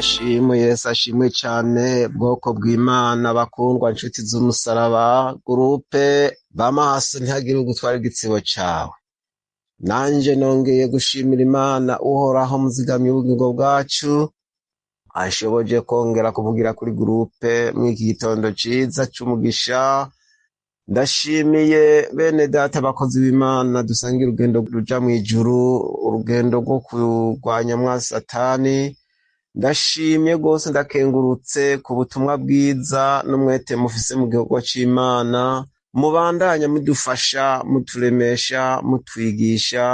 ashimwe Yesu ashimwe cane bwoko bw'Imana bakundwa nshuti z'umusaraba gurupe bamaso ntihagire ugutwara igitsibo cawe. Nanje nongeye gushimira Imana uhoraho muzigamye ubugingo bwacu ashoboje kongera kuvugira kuri gurupe mw'iki gitondo ciza c'umugisha. Ndashimiye bene data abakozi b'Imana dusangira urugendo ruja mw'ijuru, urugendo rwo kurwanya mwa satani. Ndashimye gose ndakengurutse ku butumwa bwiza n'umwete mufise mu gihugu c'Imana, mubandanya mudufasha, muturemesha, mutwigisha,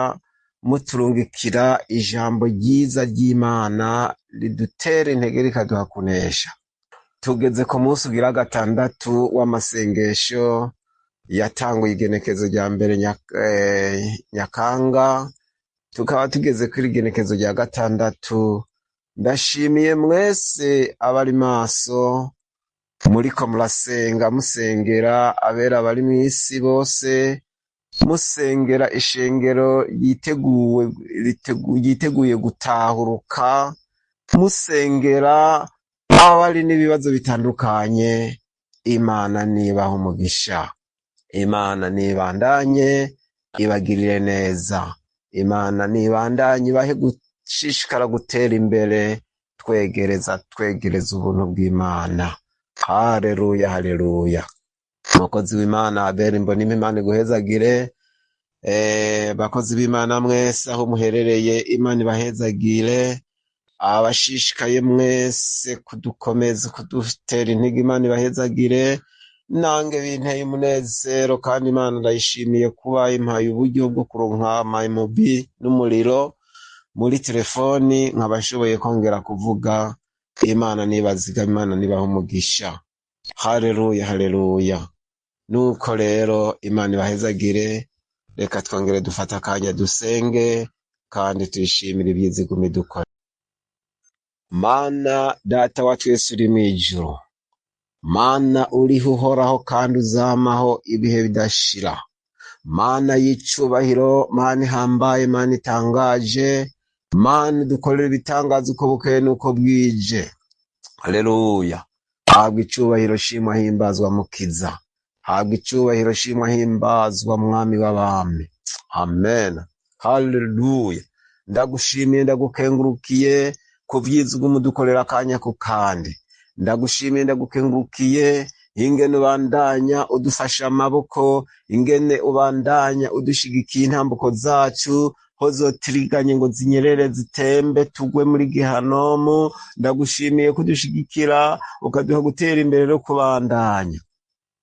muturungikira ijambo ryiza ry'Imana ridutera intege rikaduha kunesha. Tugeze ku munsi ugira gatandatu w'amasengesho yatanguye igenekezo rya mbere Nyakanga, tukaba tugeze kuri igenekezo rya gatandatu. Ndashimiye mwese abari maso muriko murasenga musengera abera bari mw'isi bose, musengera ishengero yiteguye gutahuruka, musengera abari n'ibibazo bitandukanye. Imana nibaha umugisha, Imana nibandanye ibagirire neza, Imana nibandanye ibahe gushishikara gutera imbere, twegereza ubuntu bw'Imana. Haleluya, haleluya. Umukozi w'Imana Abeli Mbonimpa, Imana iguhezagire. Bakozi b'Imana mwese aho muherereye, Imana ibahezagire. Abashishikaye mwese kudukomeza kudutera intege, Imana ibahezagire. Nange binteye umunezero kandi Imana ndayishimiye kuba impaye uburyo bwo kuronka amaimobi n'umuriro muri telefoni, nkaba nshoboye kongera kuvuga. Imana nibaziga, Imana nibaha umugisha. Haleluya, haleluya. Nuko rero Imana ibahezagire. Reka twongere dufata akanya dusenge kandi tuyishimire ivyizigumi dukora. Mana data wa twese uri mw'ijuru, Mana uriho uhoraho kandi uzamaho ibihe bidashira, Mana y'icubahiro, Mana ihambaye, Mana itangaje, Mana dukorera ibitangaza uko bukeye nuko bwije. Haleluya. Habwa icubahiro, shimwa himbazwa mukiza, habwa icubahiro, shimwa himbazwa mwami w'abami. Amen. Haleluya. Ndagushimiye ndagukengurukiye ku vyiza umudukorera akanya ku kandi. Ndagushimiye ndagukengurukiye ingene ubandanya udufasha amaboko, ingene ubandanya udushigikiye intambuko zacu, ho zotiriganye ngo zinyerere zitembe tugwe muri gehanomu. Ndagushimiye kudushigikira ukaduha gutera imbere no kubandanya.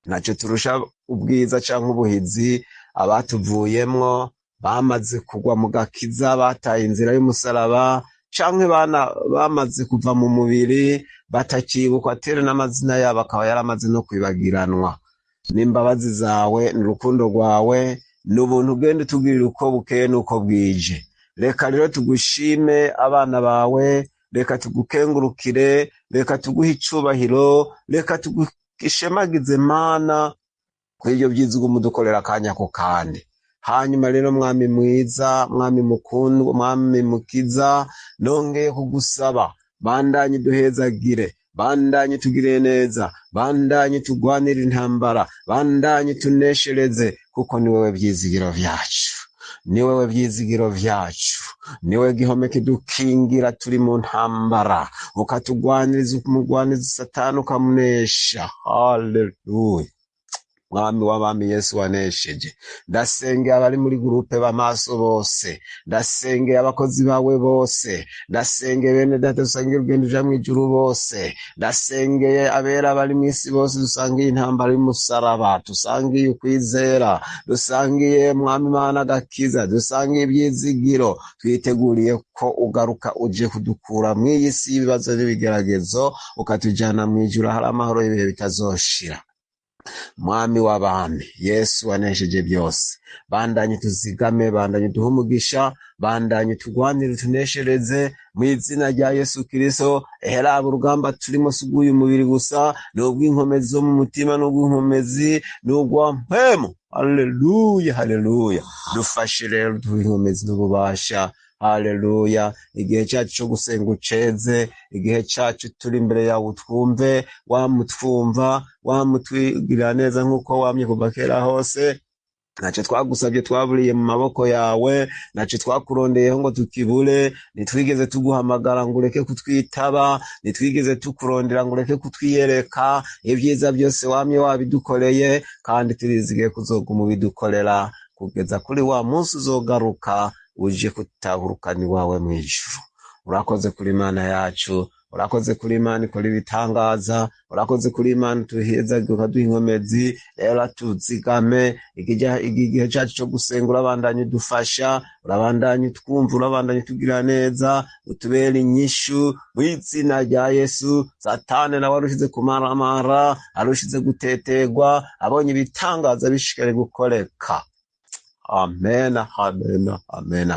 Naco turusha ubwiza canke ubuhizi abatuvuyemwo bamaze kugwa mu gakiza, bataye inzira y'umusaraba, canke bamaze kuva mu mubiri batakibukwa tere n'amazina yabo akaba yaramaze no kwibagiranwa. N'imbabazi zawe n'urukundo rwawe n'ubuntu ugenda utugirira uko bukeye nuko bwije. Reka rero tugushime abana bawe, reka tugukengurukire, reka tuguhe icubahiro, reka tugishemagize Mana kw'ivyo vyiza umudukorera akanya ko kandi. Hanyuma rero mwami mwiza, mwami mukundwa, mwami mukiza, nongeye kugusaba bandanye duhezagire, bandanye tugire neza, bandanye tugwanire intambara, bandanye tuneshereze, kuko ni wewe vyizigiro vyacu, ni wewe vyizigiro vyacu, ni wewe gihome kidukingira turi mu ntambara, ukatugwaniriza umugwaniza satani ukamunesha. Haleluya. Mwami w'abami Yesu wanesheje. Ndasengeye abari muri gurupe b'amaso bose, ndasengeye abakozi bawe bose, ndasengeye bene data dusangiye urugendo uja mw'ijuru bose, ndasengeye abera bari mw'isi bose, dusangiye intambara y'umusaraba, dusangiye ukwizera, dusangiye mwami Mana agakiza, dusangiye ivyizigiro, twiteguriye ko ugaruka uje kudukura mw'iyi si y'ibibazo n'ibigeragezo, ukatujana mw'ijuru hari amahoro y'ibihe bitazoshira. Mwami w'abami Yesu wanesheje byose, bandanye tuzigame, bandanye duhe umugisha, bandanye tugwanire tuneshereze mw'izina rya Yesu Kristo. Eheraba urugamba turimo suguye umubiri gusa, n'ubw'inkomezi zo mu mutima, n'ubw'inkomezi n'ubwa mpwemu. Haleluya, haleluya. Dufashe rero duhe inkomezi n'ububasha haleluya. Igihe cyacu cyo gusenga uceze, igihe cyacu turi imbere yawe utwumve, wamutwumva, wamutwigirira neza nk'uko wamye kuva kera hose. Ntacyo twagusabye twaburiye mu maboko yawe, ntacyo twakurondeyeho ngo tukibure, ntitwigeze tuguhamagara ngo ureke kutwitaba, ntitwigeze tukurondera ngo ureke kutwiyereka. Ibyiza byose wamye wabidukoreye, kandi turizigiye kuzoguma ubidukorera kugeza kuri wa munsi uzogaruka uje kutahurukana iwawe mu ijuru. Urakoze kuri Imana yacu, urakoze kuri Imana ikora ibitangaza, urakoze kuri Imana tuheza ukaduha inkomezi. Rero tuzigame igihe cyacu cyo gusenga, urabandanye udufasha, urabandanye utwumva, urabandanye utugira neza, utubere inyishu mu izina rya Yesu. Satani nawe arushize kumaramara, arushize gutetegwa, abonye ibitangaza bishikare gukoreka. Amen, amen, amen,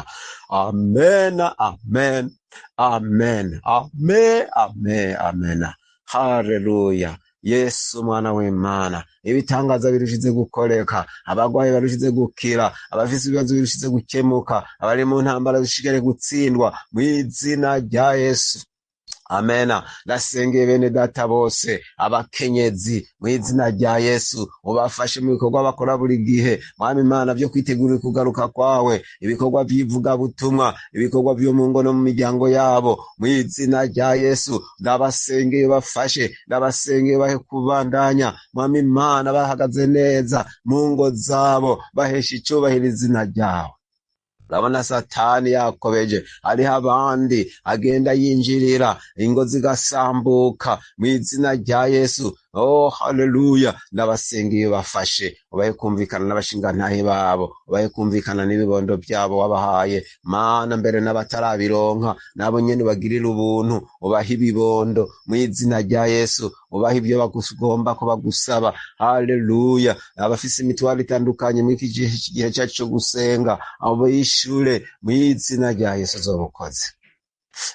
amen, amen, amen, amen, amen, amen. Haleluya. Yesu mwana w'Imana, ibitangaza birushize gukoreka, abagwayi barushize gukira, abafise ibibazo birushize gukemuka, abari mu ntambara zishigare gutsindwa mu izina rya Yesu. Amena. Ndasengeye bene data bose, abakenyezi mu izina rya Yesu, ubafashe mu bikorwa bakora buri gihe, Mwami Imana, byo kwitegurira kugaruka kwawe, ibikorwa by'ivuga butumwa, ibikorwa byo mu ngo no mu miryango yabo, mu izina rya Yesu. Ndabasengeye bafashe, ndabasengeye bahe kubandanya, Mwami Imana, bahagaze neza mu ngo zabo, bahesha icubahiro izina ryawe. Urabona Satani yakobeje, hariho abandi agenda yinjirira, ingo zigasambuka mu izina rya Yesu. Oh, haleluya. Ndabasengeye bafashe, ubahe kumvikana n'abashingantahe babo, ubahe kumvikana n'ibibondo byabo wabahaye Mana, mbere n'abatarabironka nabo nyene bagirira ubuntu, ubahe ibibondo mu izina rya Yesu, ubahe ibyo bagomba ko bagusaba. Haleluya. Abafise imitwaro itandukanye muri iki gihe cyacu cyo gusenga, abo yishure mu izina rya Yesu zobukoze.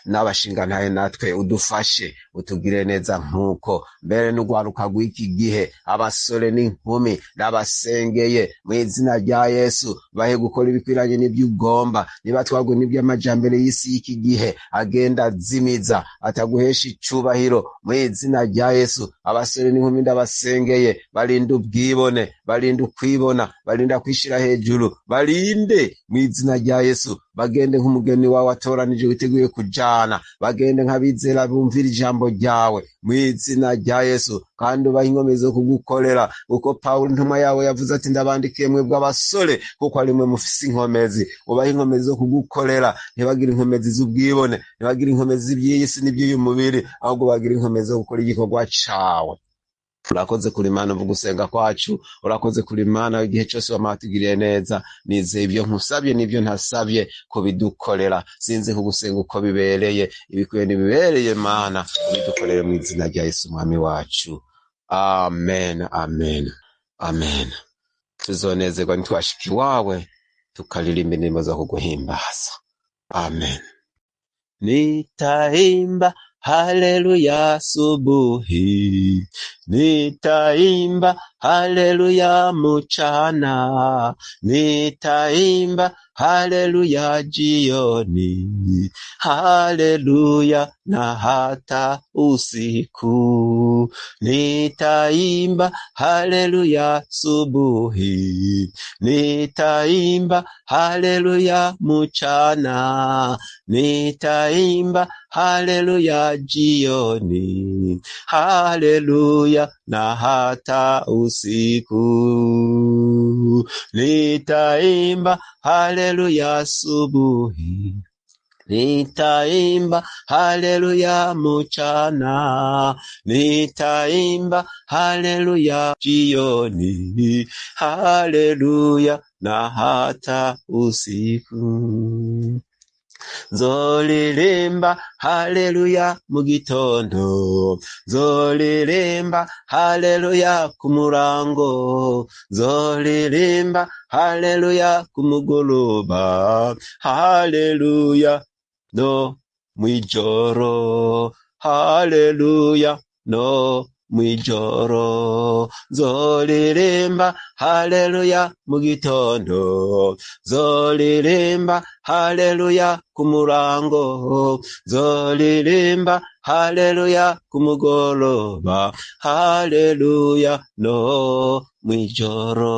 N'abashingantahe natwe udufashe, utugire neza nk'uko mbere n'ugwaruka rw'iki gihe, abasore n'inkumi ndabasengeye mu izina rya Yesu, bahe gukora ibikwiranye n'ibyo ugomba, nibatwagwe n'iby'amajambere y'isi y'iki gihe agenda azimiza, ataguhesha icubahiro mu izina rya Yesu. Abasore n'inkumi ndabasengeye, barinde ubwibone, barinde ukwibona, barinde kwishira hejuru, barinde mu izina rya Yesu. Bagende nk'umugeni wawe watoranije witeguye kujana, bagende nk'abizera bumvira ijambo ryawe mu izina rya Yesu, kandi ubahe inkomezi zo kugukorera, kuko Pawulo intumwa yawe yavuze ati ndabandikiye mwebwe abasore kuko ari mwe mufise inkomezi. Ubahe inkomezi zo kugukorera, ntibagire inkomezi z'ubwibone, ntibagire inkomezi z'iby'iyi si n'iby'uyu mubiri, ahubwo bagire inkomezi zo gukora igikorwa cawe. Urakoze kuri Imana uvuga gusenga kwacu, urakoze kuri Imana igihe cyose wamatugiriye neza. Nizeye ibyo nkusabye n'ibyo ntasabye kubidukorera, sinzi kugusenga uko bibereye, ibikwiye nibibereye Mana, ubidukorere mu izina rya Yesu Mwami wacu. Amen, amen, amen. Tuzonezerwa nitwashika iwawe tukaririmba indirimbo zo kuguhimbaza. Amen. Nitaimba haleluya subuhi, nitaimba haleluya mchana, nitaimba haleluya jioni, haleluya na hata usiku. Nitaimba haleluya subuhi, nitaimba haleluya mchana, nitaimba haleluya jioni, haleluya na hata usiku. Nitaimba haleluya subuhi, nitaimba haleluya mchana, nitaimba haleluya jioni, haleluya na hata usiku. Nzolirimba haleluya mu gitondo, nzolirimba haleluya ku murango, nzolirimba haleluya ku mugoroba, haleluya no mwijoro, haleluya no mw'ijoro, nzoririmba haleluya mu gitondo, nzoririmba haleluya ku murango, nzoririmba haleluya ku mugoroba, haleluya no mw'ijoro,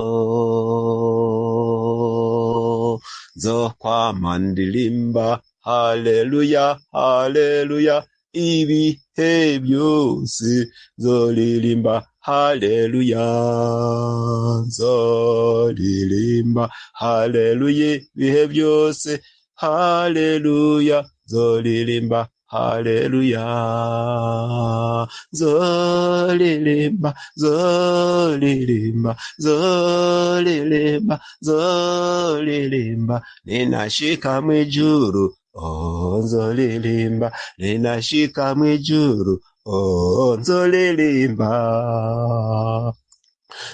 nzokwama ndirimba haleluya haleluya ibihe byose, nzoririmba haleluya, nzoririmba haleluya ibihe byose, haleluya, nzoririmba haleluya, nzoririmba, nzoririmba, nzoririmba, nzoririmba, ninashika mw'ijuru, oh nzoririmba, ninashika mw'ijuru, oh nzoririmba,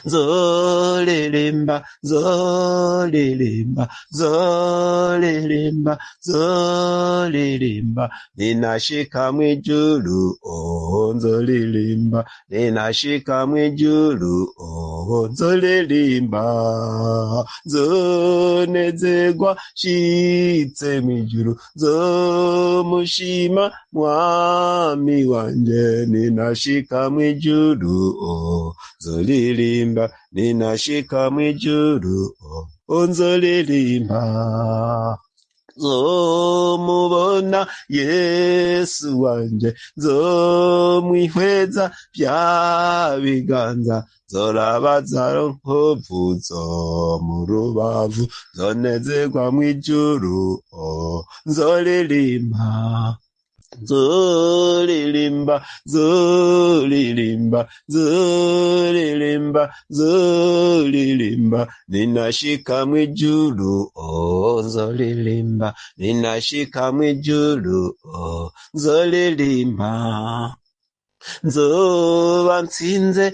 nzoririmba, nzoririmba, nzoririmba, nzoririmba, ninashika mw'ijuru, oh nzoririmba, ninashika mw'ijuru, oh nzoririmba, nzonezerwa nshitse mw'ijuru, nzomushima mwami wanje, ninashika mw'ijuru, oh nzoririmba, ninashika mw'ijuru, oh nzoririmba, nzomubona Yesu wanje, nzomwihweza vya biganza, nzorabaza nkovu zo mu rubavu, nzonezerwa mw'ijuru, oh nzoririmba, nzoririmba, nzoririmba, nzoririmba, nzoririmba, ninashika mw'ijuru, oh nzoririmba, ninashika mw'ijuru, oh nzoririmba, nzoba ntsinze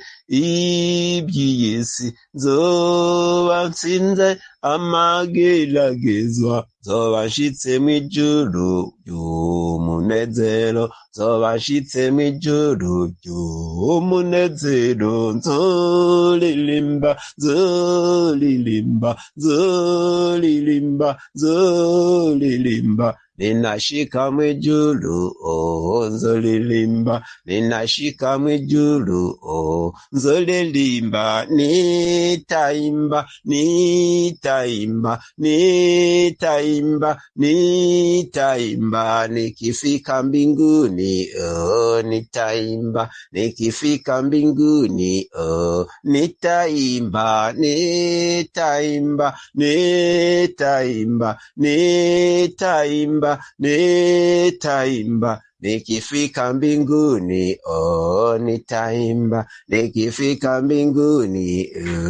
iby'iyisi, nzoba ntsinze amageragezwa, nzoba nshitse mw'ijuru ry'umunezero, nzoba nshitse mw'ijuru ry'umunezero, nzoririmba, nzoririmba, nzoririmba, nzoririmba, ninashika mw'ijuru, oh nzoririmba, ninashika mw'ijuru, oh nzoririmba, nitaimba, nitaimba, nitaimba, nitaimba, nikifika mbinguni, oh nitaimba, nikifika mbinguni, oh nitaimba, nitaimba, nitaimba, nitaimba, nitaimba, nikifika mbinguni, oh nitaimba, nikifika mbinguni,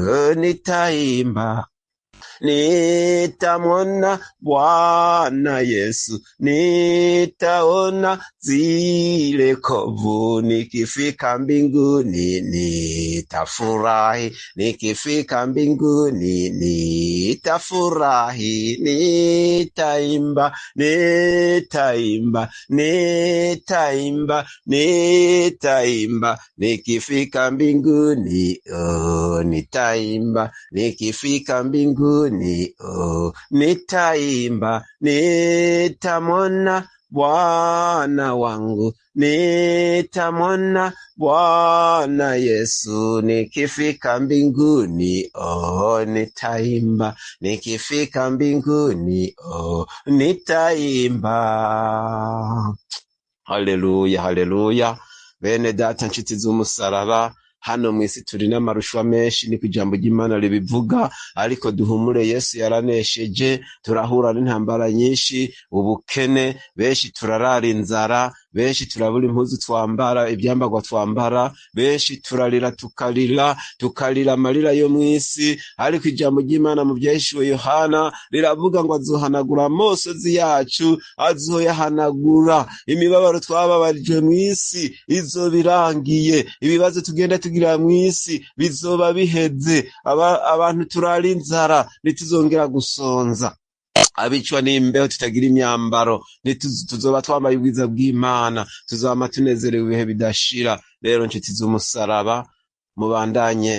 oh nitaimba, nitamwona Bwana Yesu, nitaona zile kovu, nikifika mbinguni nitafurahi, nikifika mbinguni nitafurahi, nitaimba, nitaimba, nitaimba, nitaimba, nikifika mbinguni, oh nitaimba, nikifika mbinguni, oh nitaimba, nitamwona Bwana wangu, nitamwona Bwana Yesu, nikifika mbinguni, oh nitaimba, nikifika mbinguni, oh nitaimba. Haleluya, haleluya. Bene data nshuti z'umusaraba, hano mw'isi turi n'amarushwa menshi, niko ijambo ry'Imana ribivuga, ariko duhumure, Yesu yaranesheje. Turahura n'intambara nyinshi, ubukene, benshi turarara inzara, benshi turabura impuzu twambara, ibyambagwa twambara, benshi turarira tukarira amarira yo mw'isi, ariko ijambo ry'Imana mu byahishuwe Yohana riravuga ngo azohanagura amosozi yacu, azoyahanagura. Imibabaro twababarijwe mw'isi izoba irangiye, ibibazo tugenda tugira mw'isi bizoba biheze, abantu turara inzara ntituzongera gusonza, abicwa n'imbeho tutagira imyambaro tuzoba twambaye ubwiza bw'Imana, tuzama tunezerewe ibihe bidashira. rero nshuti z'umusaraba, mubandanye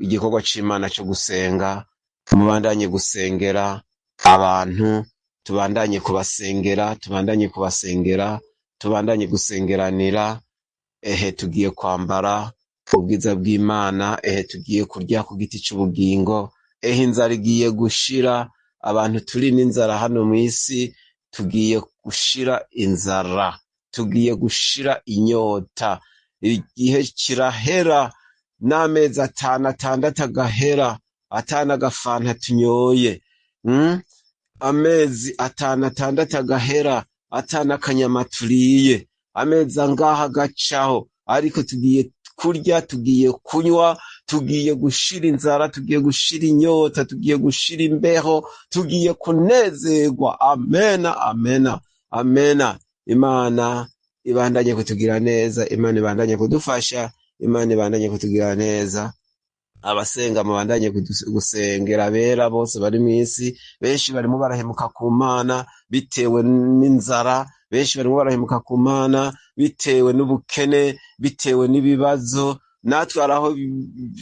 igikorwa c'Imana co gusenga, mubandanye gusengera abantu, tubandanye kubasengera, tubandanye gusengeranira. Tugiye kwambara ubwiza bw'Imana, tugiye kurya ku giti c'ubugingo, inzara igiye gushira. Abantu turi n'inzara hano mw'isi, tugiye gushira inzara, tugiye gushira inyota. Igihe kirahera, n'amezi 5-6 agahera atana agafanta tunyoye, amezi 5-6 agahera atana akanyama turiye, amezi angaha agacaho, ariko tugiye kurya, tugiye kunywa, tugiye gushira inzara, tugiye gushira inyota, tugiye gushira imbeho, tugiye kunezerwa. Amena, amena, amena. Imana ibandanye kutugira neza, Imana ibandanye kudufasha, Imana ibandanye kutugira neza. Abasenga mubandanye gusengera abera bose bari mw'isi. Benshi barimo barahemuka ku Mana bitewe n'inzara, benshi barimo barahemuka ku Mana bitewe n'ubukene, bitewe n'ibibazo. Natwe araho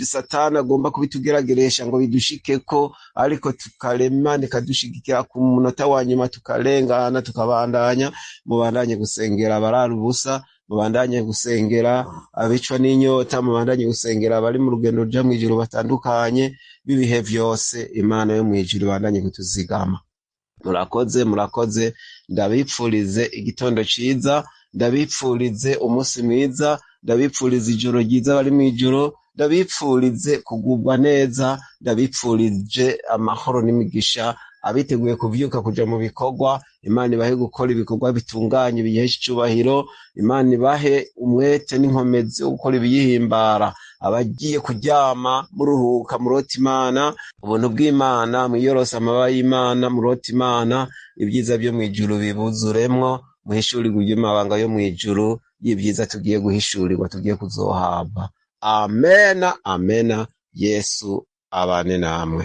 Satani agomba kubitugerageresha ngo bidushikeko, ariko tukarema ikadushigikira ku munota wa nyuma, tukarengana, tukabandanya. Mubandanye gusengera abarara ubusa, mubandanye gusengera abicwa n'inyota, mubandanye gusengera abari mu rugendo ruja mw'ijuru batandukanye b'ibihe vyose. Imana yo mw'ijuru ibandanye kutuzigama. Murakoze. Ndabipfurize igitondo ciza, ndabipfurize umunsi mwiza, ndabipfurize ijoro ryiza bari mw'ijoro, ndabipfurize kugubwa neza, ndabipfurije amahoro n'imigisha. Abiteguye kuvyuka kuja mu bikorwa, Imana ibahe gukora ibikorwa bitunganye biyihesha icubahiro. Imana ibahe umwete n'inkomezi wo gukora ibiyihimbara. Abagiye kuryama muruhuka, murota Imana, ubuntu bw'Imana mwiyorosa amababa y'Imana, murota Imana, ibyiza byo mw'ijuru bibuzuremwo, muhishurirwe iby'amabanga yo mw'ijuru y'ibyiza tugiye guhishurirwa, tugiye kuzohabwa. Amena, amena. Yesu abane namwe.